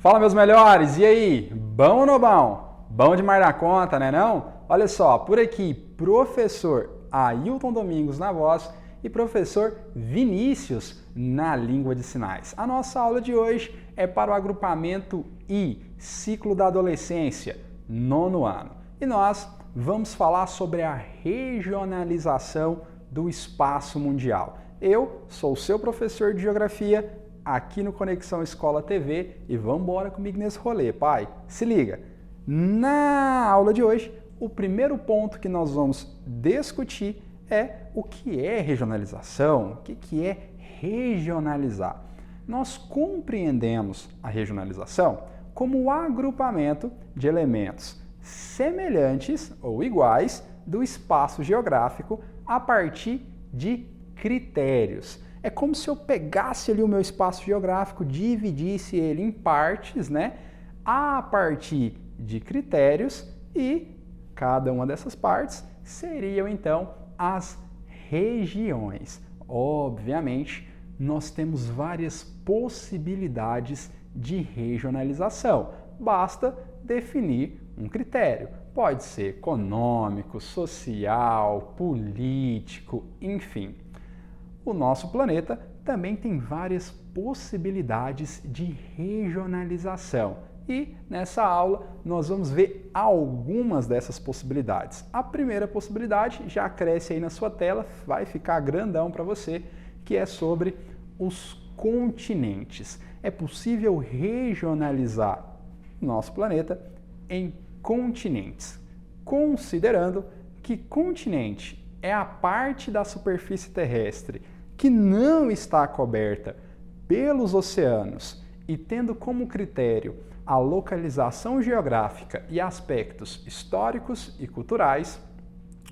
Fala, meus melhores, e aí? Bom ou não bom? Bom demais da conta, né não? Olha só, por aqui, professor Ailton Domingos na voz e professor Vinícius na língua de sinais. A nossa aula de hoje é para o agrupamento I, ciclo da adolescência, 9º ano. E nós vamos falar sobre a regionalização do espaço mundial. Eu sou o seu professor de geografia aqui no Conexão Escola TV e vamos embora comigo nesse rolê, pai. Se liga! Na aula de hoje, o primeiro ponto que nós vamos discutir é o que é regionalização, o que é regionalizar. Nós compreendemos a regionalização como o agrupamento de elementos semelhantes ou iguais do espaço geográfico a partir de critérios. É como se eu pegasse ali o meu espaço geográfico, dividisse ele em partes, né, a partir de critérios e cada uma dessas partes seriam então as regiões. Obviamente, nós temos várias possibilidades de regionalização. Basta definir um critério. Pode ser econômico, social, político, enfim. O nosso planeta também tem várias possibilidades de regionalização e nessa aula nós vamos ver algumas dessas possibilidades. A primeira possibilidade já cresce aí na sua tela, vai ficar grandão para você, que é sobre os continentes. É possível regionalizar o nosso planeta em continentes, considerando que continente é a parte da superfície terrestre que não está coberta pelos oceanos e tendo como critério a localização geográfica e aspectos históricos e culturais,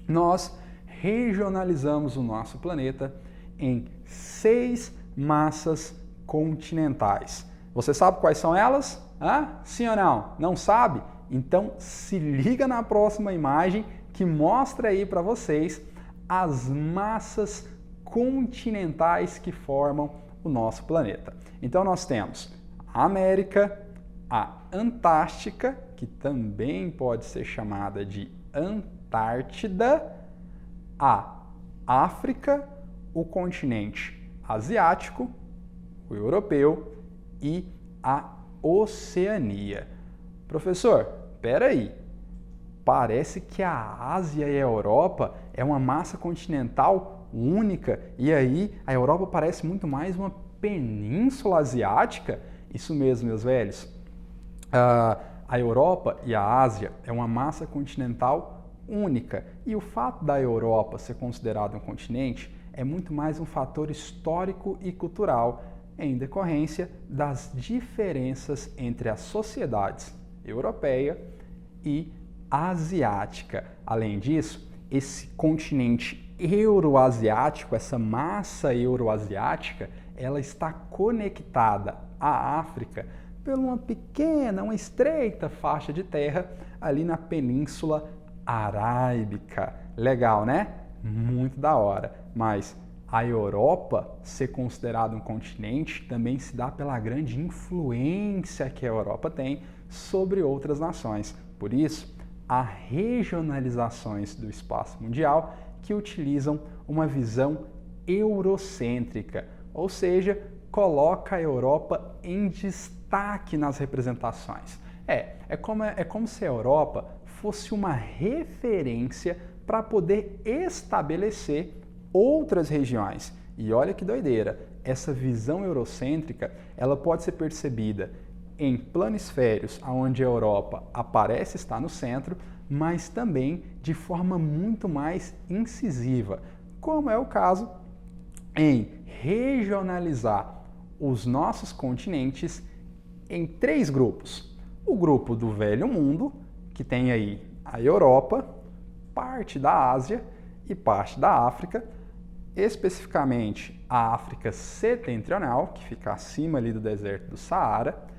nós regionalizamos o nosso planeta em 6 massas continentais. Você sabe quais são elas? Sim ou não? Não sabe? Então se liga na próxima imagem que mostra aí para vocês as massas continentais que formam o nosso planeta. Então nós temos a América, a Antártica, que também pode ser chamada de Antártida, a África, o continente asiático, o europeu e a Oceania. Professor, espera aí. Parece que a Ásia e a Europa é uma massa continental única e aí a Europa parece muito mais uma península asiática. Isso mesmo, meus velhos. A Europa e a Ásia é uma massa continental única e o fato da Europa ser considerada um continente é muito mais um fator histórico e cultural em decorrência das diferenças entre as sociedades europeia e asiática. Além disso, esse continente euroasiático, essa massa euroasiática, ela está conectada à África por uma pequena, uma estreita faixa de terra ali na Península Arábica. Legal, né? Muito da hora. Mas a Europa ser considerada um continente também se dá pela grande influência que a Europa tem sobre outras nações. Por isso, há regionalizações do espaço mundial que utilizam uma visão eurocêntrica, ou seja, coloca a Europa em destaque nas representações. É como se a Europa fosse uma referência para poder estabelecer outras regiões. E olha que doideira, essa visão eurocêntrica, ela pode ser percebida em planisférios, onde a Europa aparece estar no centro, mas também de forma muito mais incisiva, como é o caso em regionalizar os nossos continentes em 3 grupos. O grupo do Velho Mundo, que tem aí a Europa, parte da Ásia e parte da África, especificamente a África setentrional, que fica acima ali do deserto do Saara,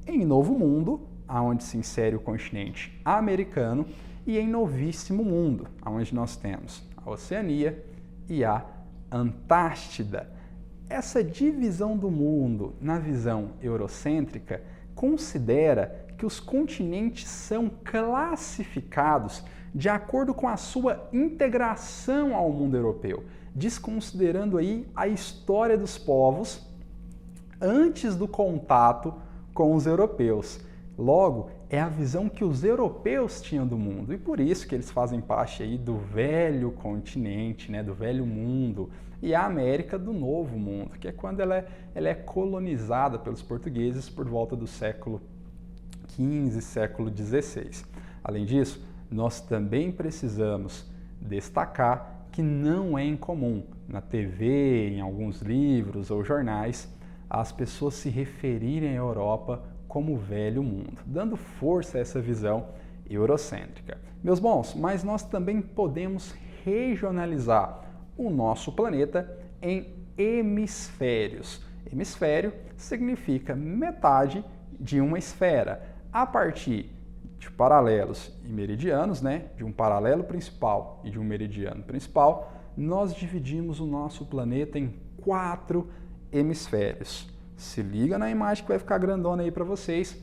em Novo Mundo, onde se insere o continente americano, e em Novíssimo Mundo, onde nós temos a Oceania e a Antártida. Essa divisão do mundo na visão eurocêntrica considera que os continentes são classificados de acordo com a sua integração ao mundo europeu, desconsiderando aí a história dos povos antes do contato com os europeus. Logo, é a visão que os europeus tinham do mundo e por isso que eles fazem parte aí do velho continente, né, do velho mundo, e a América do novo mundo, que é quando ela é colonizada pelos portugueses por volta do século XV, século XVI. Além disso, nós também precisamos destacar que não é incomum na TV, em alguns livros ou jornais, as pessoas se referirem à Europa como o velho mundo, dando força a essa visão eurocêntrica. Meus bons, mas nós também podemos regionalizar o nosso planeta em hemisférios. Hemisfério significa metade de uma esfera. A partir de paralelos e meridianos, né, de um paralelo principal e de um meridiano principal, nós dividimos o nosso planeta em 4 hemisférios. Se liga na imagem que vai ficar grandona aí para vocês,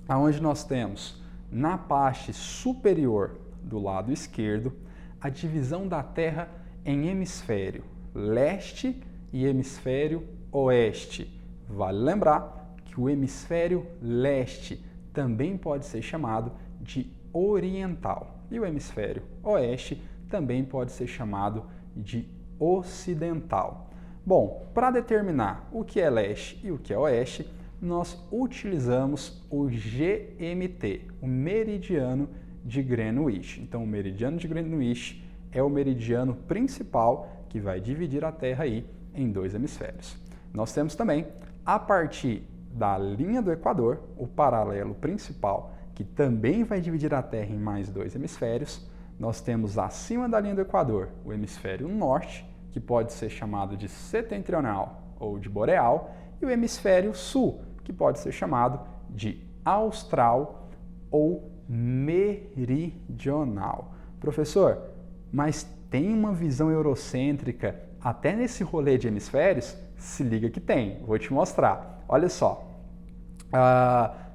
aonde nós temos na parte superior do lado esquerdo a divisão da Terra em hemisfério leste e hemisfério oeste. Vale lembrar que o hemisfério leste também pode ser chamado de oriental e o hemisfério oeste também pode ser chamado de ocidental. Bom, para determinar o que é leste e o que é oeste, nós utilizamos o GMT, o meridiano de Greenwich. Então, o meridiano de Greenwich é o meridiano principal que vai dividir a Terra aí em 2 hemisférios. Nós temos também, a partir da linha do Equador, o paralelo principal, que também vai dividir a Terra em mais 2 hemisférios. Nós temos acima da linha do Equador o hemisfério norte, que pode ser chamado de setentrional ou de boreal, e o hemisfério sul, que pode ser chamado de austral ou meridional. Professor, mas tem uma visão eurocêntrica até nesse rolê de hemisférios? Se liga que tem, vou te mostrar. Olha só,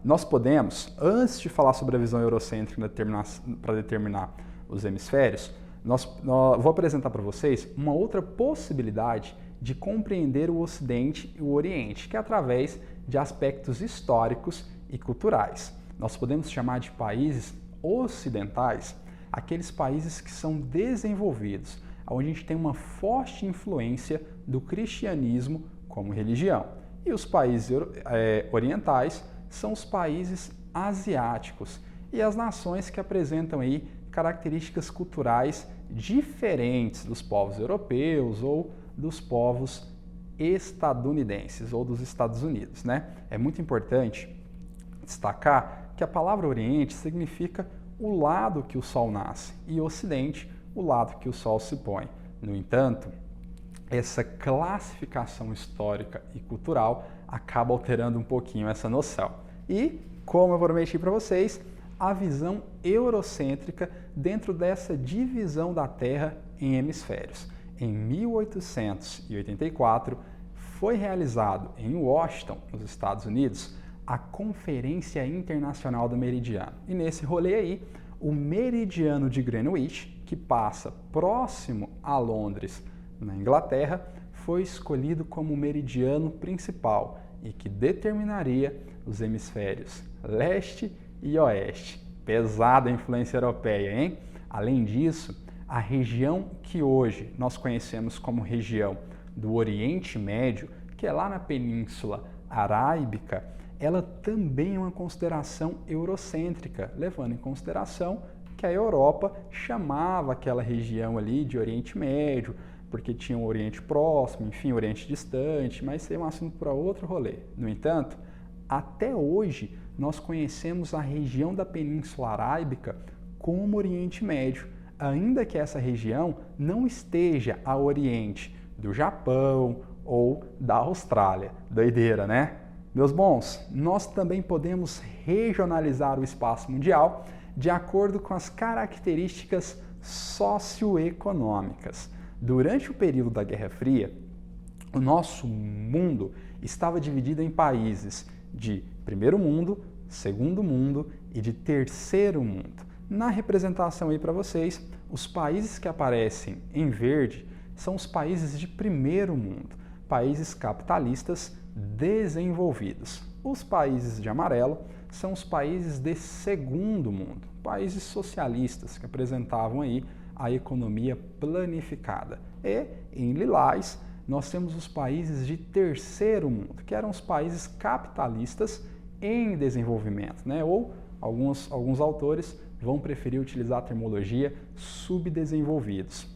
nós podemos, antes de falar sobre a visão eurocêntrica para determinar os hemisférios, vou apresentar para vocês uma outra possibilidade de compreender o Ocidente e o Oriente, que é através de aspectos históricos e culturais. Nós podemos chamar de países ocidentais aqueles países que são desenvolvidos, onde a gente tem uma forte influência do cristianismo como religião. E os países orientais são os países asiáticos e as nações que apresentam aí características culturais diferentes dos povos europeus ou dos povos estadunidenses ou dos Estados Unidos, né? É muito importante destacar que a palavra Oriente significa o lado que o Sol nasce e Ocidente, o lado que o Sol se põe. No entanto, essa classificação histórica e cultural acaba alterando um pouquinho essa noção. E, como eu prometi para vocês, a visão eurocêntrica dentro dessa divisão da Terra em hemisférios. Em 1884, foi realizado em Washington, nos Estados Unidos, a Conferência Internacional do Meridiano. E nesse rolê aí, o meridiano de Greenwich, que passa próximo a Londres, na Inglaterra, foi escolhido como o meridiano principal e que determinaria os hemisférios leste e oeste. Pesada a influência europeia, hein? Além disso, a região que hoje nós conhecemos como região do Oriente Médio, que é lá na Península Arábica, ela também é uma consideração eurocêntrica, levando em consideração que a Europa chamava aquela região ali de Oriente Médio, porque tinha o Oriente Próximo, enfim, Oriente Distante, mas isso é um assunto para outro rolê. No entanto, até hoje nós conhecemos a região da Península Arábica como Oriente Médio, ainda que essa região não esteja a oriente do Japão ou da Austrália. Doideira, né? Meus bons, nós também podemos regionalizar o espaço mundial de acordo com as características socioeconômicas. Durante o período da Guerra Fria, o nosso mundo estava dividido em países de primeiro mundo, segundo mundo e de terceiro mundo. Na representação aí para vocês, os países que aparecem em verde são os países de primeiro mundo, países capitalistas desenvolvidos. Os países de amarelo são os países de segundo mundo, países socialistas que apresentavam aí a economia planificada. E em lilás nós temos os países de terceiro mundo, que eram os países capitalistas em desenvolvimento, né? Ou alguns autores vão preferir utilizar a terminologia subdesenvolvidos.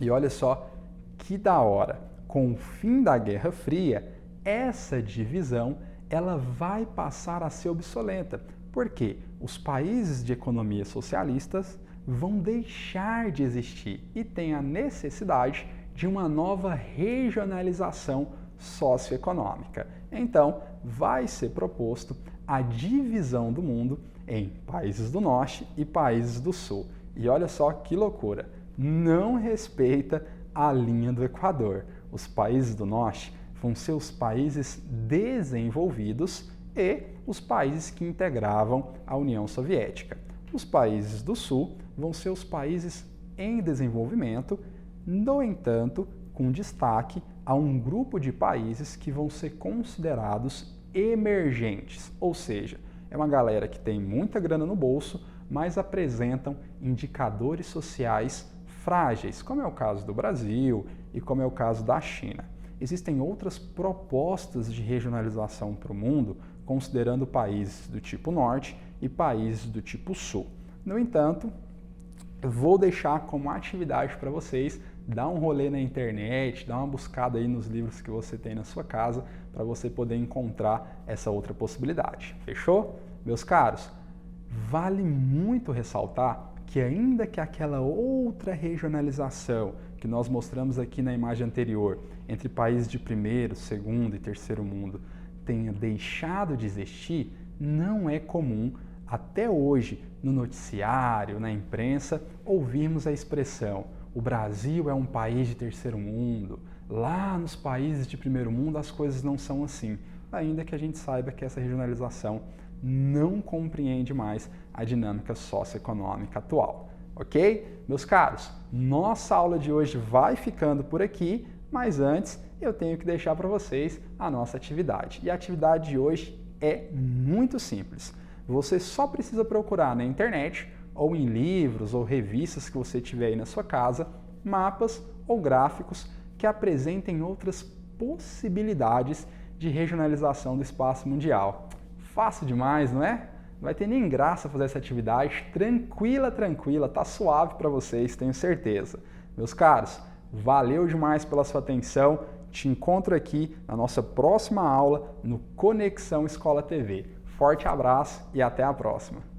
E olha só que da hora, com o fim da Guerra Fria, essa divisão ela vai passar a ser obsoleta, porque os países de economia socialistas vão deixar de existir e tem a necessidade de uma nova regionalização socioeconômica. Então, vai ser proposto a divisão do mundo em países do norte e países do sul. E olha só que loucura, não respeita a linha do Equador. Os países do norte vão ser os países desenvolvidos e os países que integravam a União Soviética. Os países do sul vão ser os países em desenvolvimento, no entanto, com destaque a um grupo de países que vão ser considerados emergentes, ou seja, é uma galera que tem muita grana no bolso, mas apresentam indicadores sociais frágeis, como é o caso do Brasil e como é o caso da China. Existem outras propostas de regionalização para o mundo, considerando países do tipo norte e países do tipo sul. No entanto, vou deixar como atividade para vocês dar um rolê na internet, dar uma buscada aí nos livros que você tem na sua casa para você poder encontrar essa outra possibilidade. Fechou? Meus caros, vale muito ressaltar que ainda que aquela outra regionalização que nós mostramos aqui na imagem anterior, entre países de primeiro, segundo e terceiro mundo, tenha deixado de existir, não é comum até hoje no noticiário, na imprensa, ouvirmos a expressão o Brasil é um país de terceiro mundo, lá nos países de primeiro mundo as coisas não são assim, ainda que a gente saiba que essa regionalização não compreende mais a dinâmica socioeconômica atual, ok? Meus caros, nossa aula de hoje vai ficando por aqui, mas antes eu tenho que deixar para vocês a nossa atividade. E a atividade de hoje é muito simples. Você só precisa procurar na internet ou em livros ou revistas que você tiver aí na sua casa, mapas ou gráficos que apresentem outras possibilidades de regionalização do espaço mundial. Fácil demais, não é? Não vai ter nem graça fazer essa atividade, tranquila, tá suave para vocês, tenho certeza. Meus caros, valeu demais pela sua atenção, te encontro aqui na nossa próxima aula no Conexão Escola TV. Forte abraço e até a próxima!